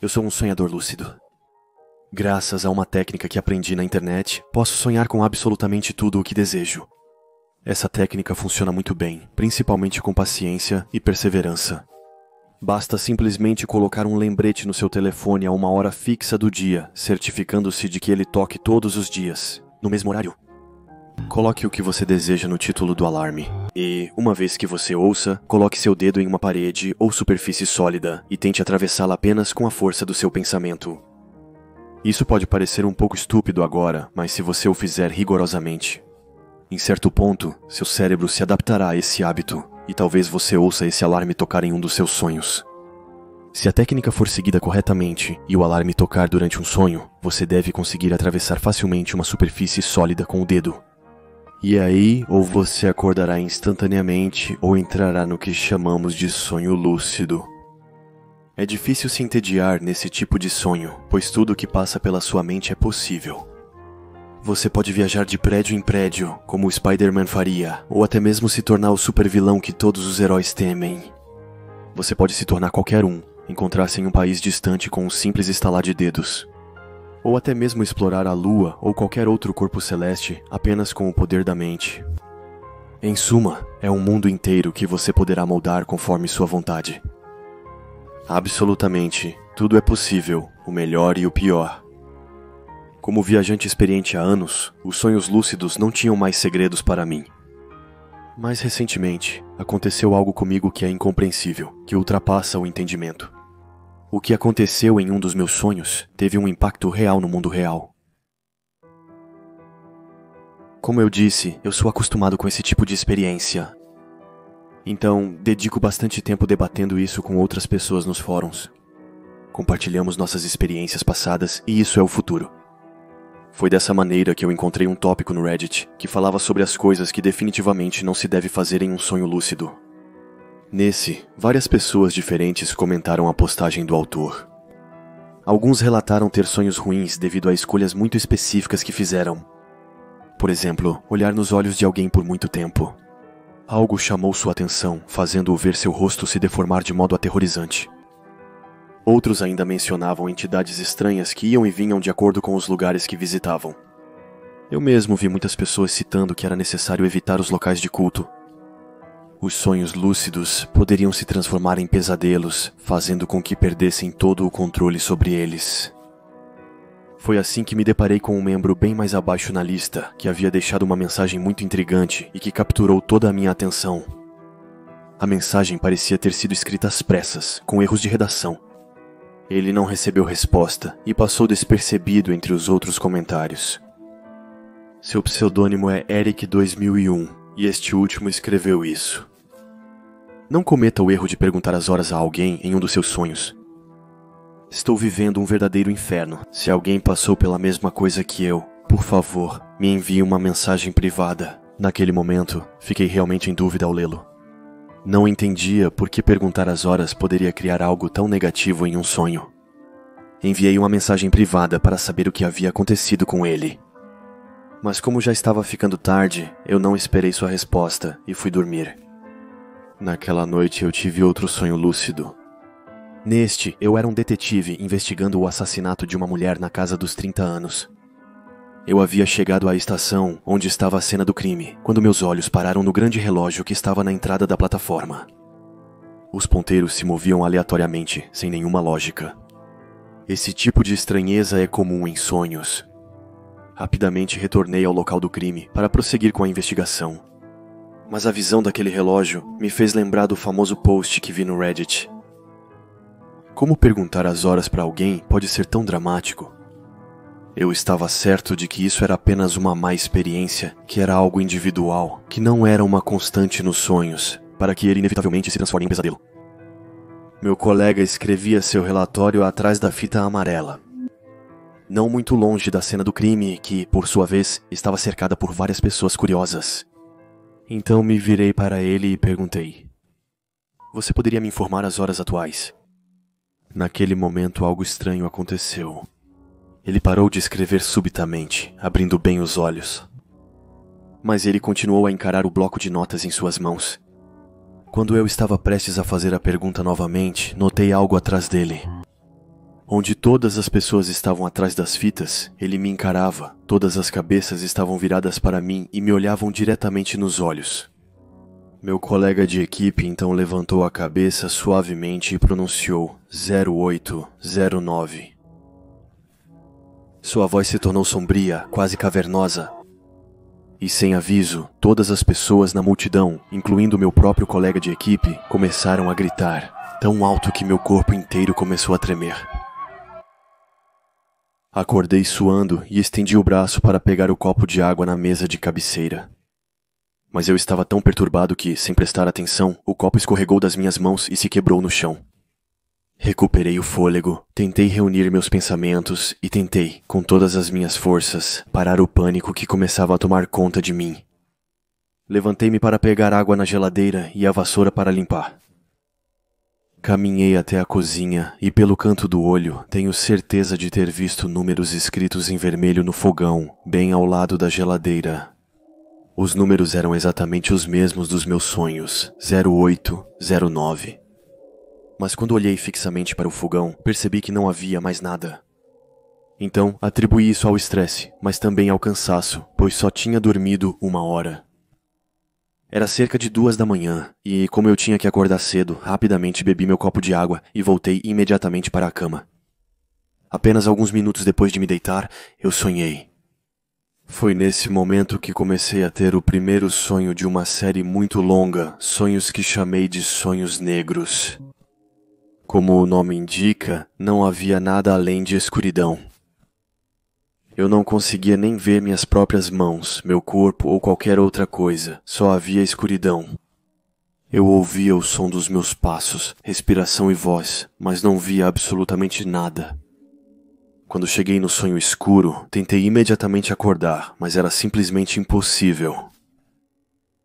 Eu sou um sonhador lúcido. Graças a uma técnica que aprendi na internet, posso sonhar com absolutamente tudo o que desejo. Essa técnica funciona muito bem, principalmente com paciência e perseverança. Basta simplesmente colocar um lembrete no seu telefone a uma hora fixa do dia, certificando-se de que ele toque todos os dias, no mesmo horário. Coloque o que você deseja no título do alarme. E, uma vez que você ouça, coloque seu dedo em uma parede ou superfície sólida e tente atravessá-la apenas com a força do seu pensamento. Isso pode parecer um pouco estúpido agora, mas se você o fizer rigorosamente, em certo ponto, seu cérebro se adaptará a esse hábito e talvez você ouça esse alarme tocar em um dos seus sonhos. Se a técnica for seguida corretamente e o alarme tocar durante um sonho, você deve conseguir atravessar facilmente uma superfície sólida com o dedo. E aí, ou você acordará instantaneamente ou entrará no que chamamos de sonho lúcido. É difícil se entediar nesse tipo de sonho, pois tudo o que passa pela sua mente é possível. Você pode viajar de prédio em prédio, como o Spider-Man faria, ou até mesmo se tornar o supervilão que todos os heróis temem. Você pode se tornar qualquer um, encontrar-se em um país distante com um simples estalar de dedos. Ou até mesmo explorar a Lua ou qualquer outro corpo celeste apenas com o poder da mente. Em suma, é um mundo inteiro que você poderá moldar conforme sua vontade. Absolutamente, tudo é possível, o melhor e o pior. Como viajante experiente há anos, os sonhos lúcidos não tinham mais segredos para mim. Mas recentemente, aconteceu algo comigo que é incompreensível, que ultrapassa o entendimento. O que aconteceu em um dos meus sonhos teve um impacto real no mundo real. Como eu disse, eu sou acostumado com esse tipo de experiência. Então, dedico bastante tempo debatendo isso com outras pessoas nos fóruns. Compartilhamos nossas experiências passadas e isso é o futuro. Foi dessa maneira que eu encontrei um tópico no Reddit que falava sobre as coisas que definitivamente não se deve fazer em um sonho lúcido. Nesse, várias pessoas diferentes comentaram a postagem do autor. Alguns relataram ter sonhos ruins devido a escolhas muito específicas que fizeram. Por exemplo, olhar nos olhos de alguém por muito tempo. Algo chamou sua atenção, fazendo-o ver seu rosto se deformar de modo aterrorizante. Outros ainda mencionavam entidades estranhas que iam e vinham de acordo com os lugares que visitavam. Eu mesmo vi muitas pessoas citando que era necessário evitar os locais de culto. Os sonhos lúcidos poderiam se transformar em pesadelos, fazendo com que perdessem todo o controle sobre eles. Foi assim que me deparei com um membro bem mais abaixo na lista, que havia deixado uma mensagem muito intrigante e que capturou toda a minha atenção. A mensagem parecia ter sido escrita às pressas, com erros de redação. Ele não recebeu resposta e passou despercebido entre os outros comentários. Seu pseudônimo é Eric2001 e este último escreveu isso. Não cometa o erro de perguntar as horas a alguém em um dos seus sonhos. Estou vivendo um verdadeiro inferno. Se alguém passou pela mesma coisa que eu, por favor, me envie uma mensagem privada. Naquele momento, fiquei realmente em dúvida ao lê-lo. Não entendia por que perguntar as horas poderia criar algo tão negativo em um sonho. Enviei uma mensagem privada para saber o que havia acontecido com ele. Mas como já estava ficando tarde, eu não esperei sua resposta e fui dormir. Naquela noite eu tive outro sonho lúcido. Neste, eu era um detetive investigando o assassinato de uma mulher na casa dos 30 anos. Eu havia chegado à estação onde estava a cena do crime, quando meus olhos pararam no grande relógio que estava na entrada da plataforma. Os ponteiros se moviam aleatoriamente, sem nenhuma lógica. Esse tipo de estranheza é comum em sonhos. Rapidamente retornei ao local do crime para prosseguir com a investigação. Mas a visão daquele relógio me fez lembrar do famoso post que vi no Reddit. Como perguntar as horas para alguém pode ser tão dramático? Eu estava certo de que isso era apenas uma má experiência, que era algo individual, que não era uma constante nos sonhos, para que ele inevitavelmente se transforme em um pesadelo. Meu colega escrevia seu relatório atrás da fita amarela. Não muito longe da cena do crime, que, por sua vez, estava cercada por várias pessoas curiosas. Então me virei para ele e perguntei: "Você poderia me informar as horas atuais?" Naquele momento algo estranho aconteceu. Ele parou de escrever subitamente, abrindo bem os olhos. Mas ele continuou a encarar o bloco de notas em suas mãos. Quando eu estava prestes a fazer a pergunta novamente, notei algo atrás dele. Onde todas as pessoas estavam atrás das fitas, ele me encarava. Todas as cabeças estavam viradas para mim e me olhavam diretamente nos olhos. Meu colega de equipe então levantou a cabeça suavemente e pronunciou 0809. Sua voz se tornou sombria, quase cavernosa. E sem aviso, todas as pessoas na multidão, incluindo meu próprio colega de equipe, começaram a gritar, tão alto que meu corpo inteiro começou a tremer. Acordei suando e estendi o braço para pegar o copo de água na mesa de cabeceira. Mas eu estava tão perturbado que, sem prestar atenção, o copo escorregou das minhas mãos e se quebrou no chão. Recuperei o fôlego, tentei reunir meus pensamentos e tentei, com todas as minhas forças, parar o pânico que começava a tomar conta de mim. Levantei-me para pegar água na geladeira e a vassoura para limpar. Caminhei até a cozinha e, pelo canto do olho, tenho certeza de ter visto números escritos em vermelho no fogão, bem ao lado da geladeira. Os números eram exatamente os mesmos dos meus sonhos, 0809. Mas quando olhei fixamente para o fogão, percebi que não havia mais nada. Então, atribuí isso ao estresse, mas também ao cansaço, pois só tinha dormido 1 hora. Era cerca de 2 da manhã, e como eu tinha que acordar cedo, rapidamente bebi meu copo de água e voltei imediatamente para a cama. Apenas alguns minutos depois de me deitar, eu sonhei. Foi nesse momento que comecei a ter o primeiro sonho de uma série muito longa, sonhos que chamei de sonhos negros. Como o nome indica, não havia nada além de escuridão. Eu não conseguia nem ver minhas próprias mãos, meu corpo ou qualquer outra coisa, só havia escuridão. Eu ouvia o som dos meus passos, respiração e voz, mas não via absolutamente nada. Quando cheguei no sonho escuro, tentei imediatamente acordar, mas era simplesmente impossível.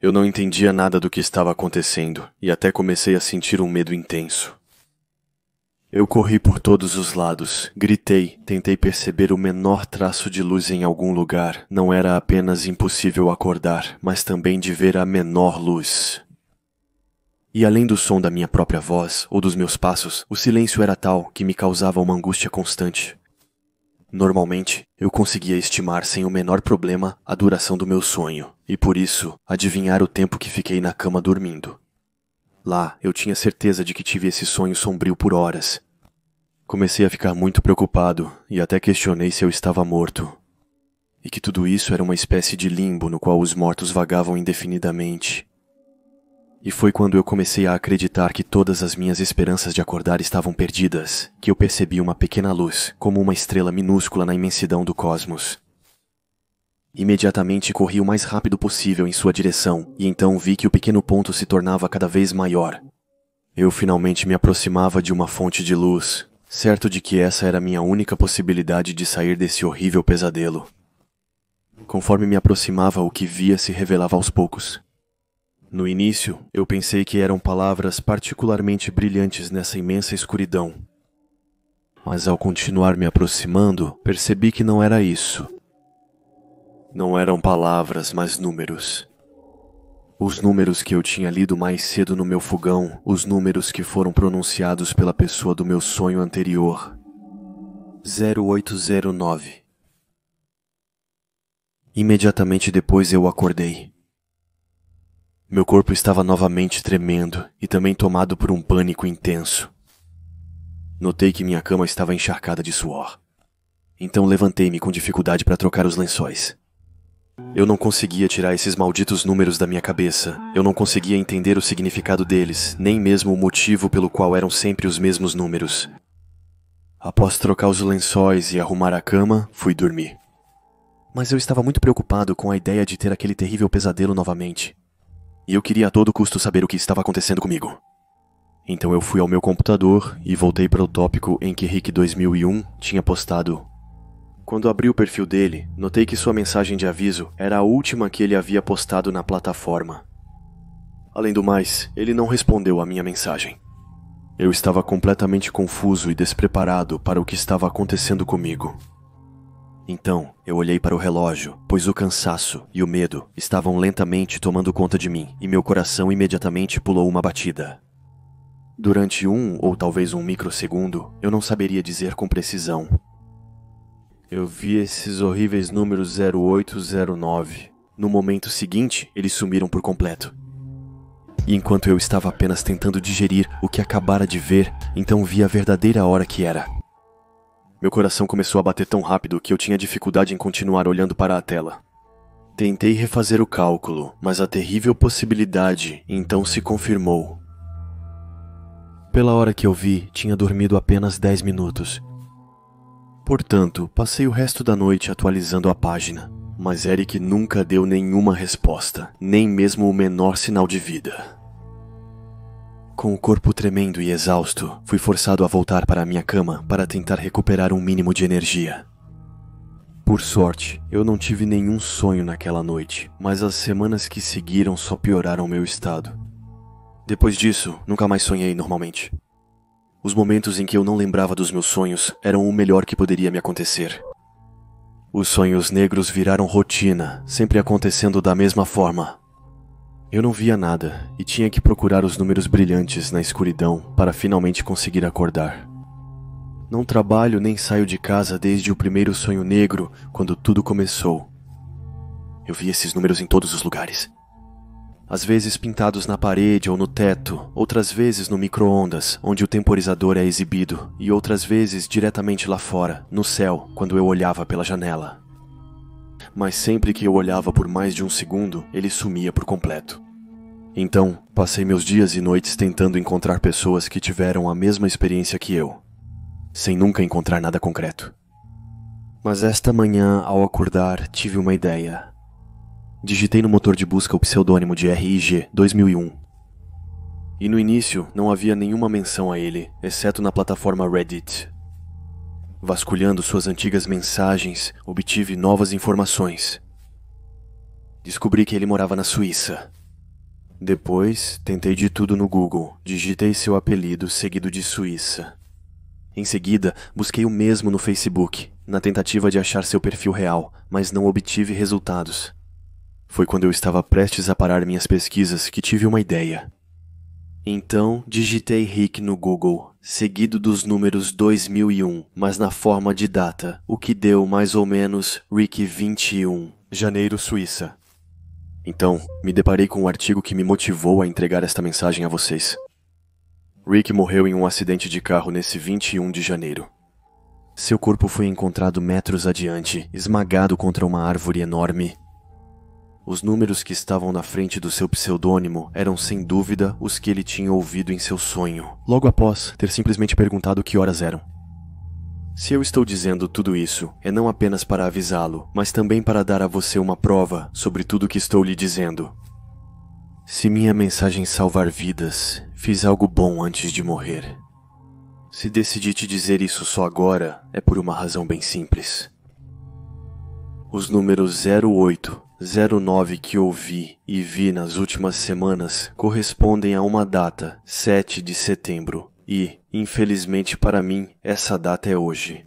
Eu não entendia nada do que estava acontecendo, e até comecei a sentir um medo intenso. Eu corri por todos os lados, gritei, tentei perceber o menor traço de luz em algum lugar. Não era apenas impossível acordar, mas também de ver a menor luz. E além do som da minha própria voz, ou dos meus passos, o silêncio era tal que me causava uma angústia constante. Normalmente, eu conseguia estimar sem o menor problema a duração do meu sonho, e por isso, adivinhar o tempo que fiquei na cama dormindo. Lá, eu tinha certeza de que tive esse sonho sombrio por horas. Comecei a ficar muito preocupado e até questionei se eu estava morto. E que tudo isso era uma espécie de limbo no qual os mortos vagavam indefinidamente. E foi quando eu comecei a acreditar que todas as minhas esperanças de acordar estavam perdidas, que eu percebi uma pequena luz, como uma estrela minúscula na imensidão do cosmos. Imediatamente corri o mais rápido possível em sua direção, e então vi que o pequeno ponto se tornava cada vez maior. Eu finalmente me aproximava de uma fonte de luz, certo de que essa era a minha única possibilidade de sair desse horrível pesadelo. Conforme me aproximava, o que via se revelava aos poucos. No início, eu pensei que eram palavras particularmente brilhantes nessa imensa escuridão. Mas ao continuar me aproximando, percebi que não era isso. Não eram palavras, mas números. Os números que eu tinha lido mais cedo no meu fogão, os números que foram pronunciados pela pessoa do meu sonho anterior. 0809. Imediatamente depois eu acordei. Meu corpo estava novamente tremendo e também tomado por um pânico intenso. Notei que minha cama estava encharcada de suor. Então levantei-me com dificuldade para trocar os lençóis. Eu não conseguia tirar esses malditos números da minha cabeça. Eu não conseguia entender o significado deles, nem mesmo o motivo pelo qual eram sempre os mesmos números. Após trocar os lençóis e arrumar a cama, fui dormir. Mas eu estava muito preocupado com a ideia de ter aquele terrível pesadelo novamente. E eu queria a todo custo saber o que estava acontecendo comigo. Então eu fui ao meu computador e voltei para o tópico em que Rick 2001 tinha postado. Quando abri o perfil dele, notei que sua mensagem de aviso era a última que ele havia postado na plataforma. Além do mais, ele não respondeu à minha mensagem. Eu estava completamente confuso e despreparado para o que estava acontecendo comigo. Então, eu olhei para o relógio, pois o cansaço e o medo estavam lentamente tomando conta de mim e meu coração imediatamente pulou uma batida. Durante ou talvez um microsegundo, eu não saberia dizer com precisão. Eu vi esses horríveis números 08, 09. No momento seguinte, eles sumiram por completo. E enquanto eu estava apenas tentando digerir o que acabara de ver, então vi a verdadeira hora que era. Meu coração começou a bater tão rápido que eu tinha dificuldade em continuar olhando para a tela. Tentei refazer o cálculo, mas a terrível possibilidade então se confirmou. Pela hora que eu vi, tinha dormido apenas 10 minutos. Portanto, passei o resto da noite atualizando a página, mas Eric nunca deu nenhuma resposta, nem mesmo o menor sinal de vida. Com o corpo tremendo e exausto, fui forçado a voltar para a minha cama para tentar recuperar um mínimo de energia. Por sorte, eu não tive nenhum sonho naquela noite, mas as semanas que seguiram só pioraram meu estado. Depois disso, nunca mais sonhei normalmente. Os momentos em que eu não lembrava dos meus sonhos eram o melhor que poderia me acontecer. Os sonhos negros viraram rotina, sempre acontecendo da mesma forma. Eu não via nada e tinha que procurar os números brilhantes na escuridão para finalmente conseguir acordar. Não trabalho nem saio de casa desde o primeiro sonho negro, quando tudo começou. Eu vi esses números em todos os lugares. Às vezes pintados na parede ou no teto, outras vezes no micro-ondas, onde o temporizador é exibido, e outras vezes diretamente lá fora, no céu, quando eu olhava pela janela. Mas sempre que eu olhava por mais de um segundo, ele sumia por completo. Então, passei meus dias e noites tentando encontrar pessoas que tiveram a mesma experiência que eu, sem nunca encontrar nada concreto. Mas esta manhã, ao acordar, tive uma ideia. Digitei no motor de busca o pseudônimo de RIG 2001. E no início não havia nenhuma menção a ele, exceto na plataforma Reddit. Vasculhando suas antigas mensagens, obtive novas informações. Descobri que ele morava na Suíça. Depois, tentei de tudo no Google, digitei seu apelido seguido de Suíça. Em seguida, busquei o mesmo no Facebook, na tentativa de achar seu perfil real, mas não obtive resultados. Foi quando eu estava prestes a parar minhas pesquisas que tive uma ideia. Então, digitei Rick no Google, seguido dos números 2001, mas na forma de data, o que deu mais ou menos Rick 21, Janeiro, Suíça. Então, me deparei com o artigo que me motivou a entregar esta mensagem a vocês. Rick morreu em um acidente de carro nesse 21 de janeiro. Seu corpo foi encontrado metros adiante, esmagado contra uma árvore enorme. Os números que estavam na frente do seu pseudônimo eram sem dúvida os que ele tinha ouvido em seu sonho, logo após ter simplesmente perguntado que horas eram. Se eu estou dizendo tudo isso, é não apenas para avisá-lo, mas também para dar a você uma prova sobre tudo o que estou lhe dizendo. Se minha mensagem salvar vidas, fiz algo bom antes de morrer. Se decidi te dizer isso só agora, é por uma razão bem simples. Os números 08, 09 que ouvi e vi nas últimas semanas correspondem a uma data, 7 de setembro, e, infelizmente para mim, essa data é hoje.